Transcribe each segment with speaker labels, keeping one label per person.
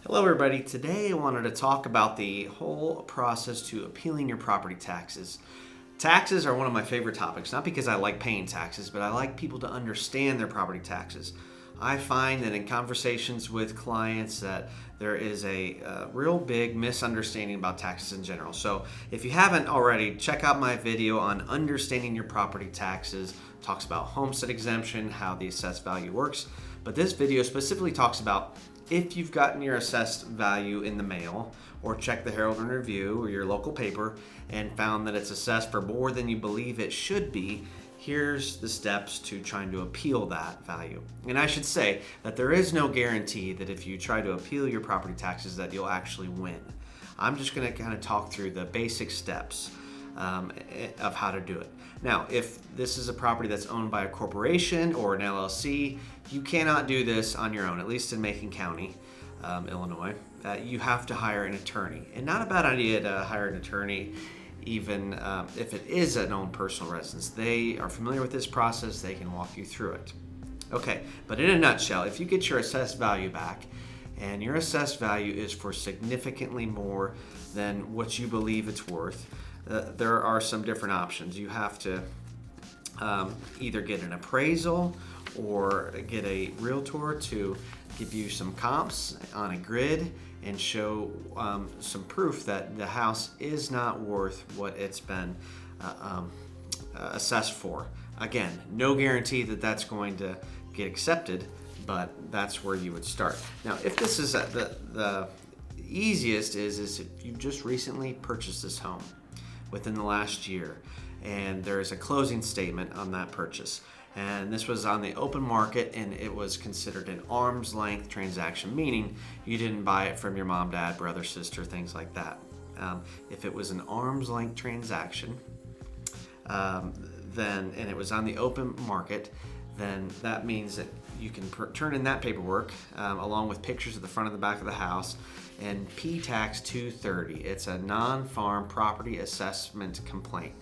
Speaker 1: Hello everybody, today I wanted to talk about the whole process to appealing your property taxes. Taxes are one of my favorite topics, not because I like paying taxes, but I like people to understand their property taxes. I find that in conversations with clients that there is a real big misunderstanding about taxes in general. So if you haven't already, check out my video on understanding your property taxes. It talks about homestead exemption, how the assessed value works, but this video specifically talks about if you've gotten your assessed value in the mail or checked the Herald and Review or your local paper and found that it's assessed for more than you believe it should be, here's the steps to trying to appeal that value. And I should say that there is no guarantee that if you try to appeal your property taxes that you'll actually win. I'm just going to kind of talk through the basic steps of how to do it. Now, if this is a property that's owned by a corporation or an LLC, you cannot do this on your own, at least in Macon County, Illinois. You have to hire an attorney. And not a bad idea to hire an attorney even if it is an own personal residence. They are familiar with this process. They can walk you through it. Okay, but in a nutshell, if you get your assessed value back and your assessed value is for significantly more than what you believe it's worth, there are some different options. You have to either get an appraisal or get a realtor to give you some comps on a grid and show some proof that the house is not worth what it's been assessed for. Again, no guarantee that that's going to get accepted, but that's where you would start. Now, if this is the easiest is if you just recently purchased this home within the last year, and there's a closing statement on that purchase. And this was on the open market, and it was considered an arm's length transaction, meaning you didn't buy it from your mom, dad, brother, sister, things like that. If it was an arm's length transaction, then and it was on the open market, then that means that you can turn in that paperwork along with pictures of the front and the back of the house and P-Tax 230. It's a non-farm property assessment complaint.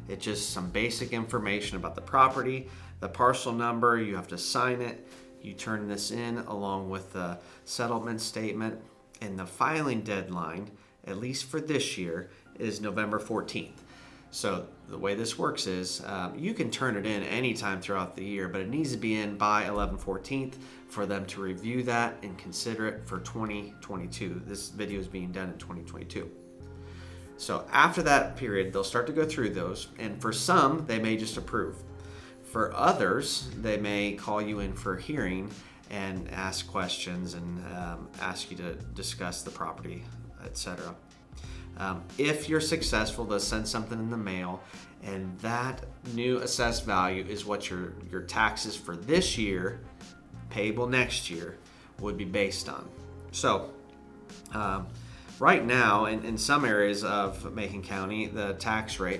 Speaker 1: It's just some basic information about the property, the parcel number. You have to sign it. You turn this in along with the settlement statement, and the filing deadline, at least for this year, is November 14th. So the way this works is you can turn it in anytime throughout the year, but it needs to be in by 11/14 for them to review that and consider it for 2022. This video is being done in 2022. So after that period, they'll start to go through those, and for some, they may just approve. For others, they may call you in for a hearing and ask questions and ask you to discuss the property, etc. If you're successful, they'll send something in the mail, and that new assessed value is what your taxes for this year, payable next year, would be based on. So right now, in some areas of Macon County, the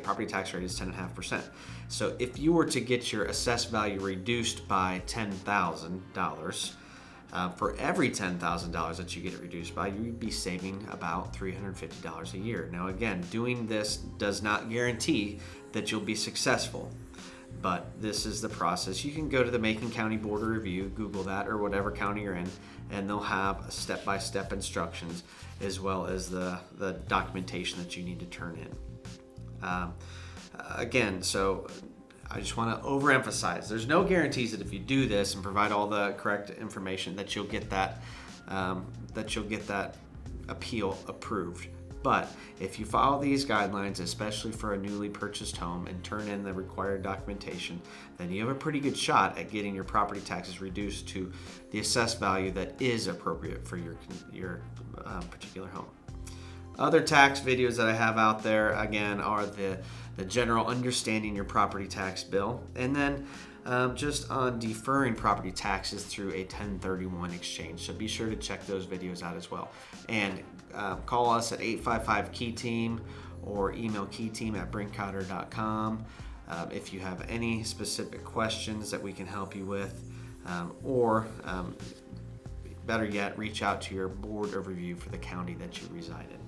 Speaker 1: property tax rate is 10.5%. So if you were to get your assessed value reduced by $10,000, for every $10,000 that you get it reduced by, you'd be saving about $350 a year. Now again, doing this does not guarantee that you'll be successful, but this is the process. You can go to the Macon County Board of Review, Google that, or whatever county you're in, and they'll have step-by-step instructions as well as the documentation that you need to turn in. Again, so I just want to overemphasize, there's no guarantees that if you do this and provide all the correct information that you'll get that appeal approved. But if you follow these guidelines, especially for a newly purchased home, and turn in the required documentation, then you have a pretty good shot at getting your property taxes reduced to the assessed value that is appropriate for your particular home. Other tax videos that I have out there, again, are the general understanding your property tax bill, and then just on deferring property taxes through a 1031 exchange. So be sure to check those videos out as well. And call us at 855-KEY-TEAM or email keyteam@brinkcotter.com if you have any specific questions that we can help you with, or better yet, reach out to your board of review for the county that you reside in.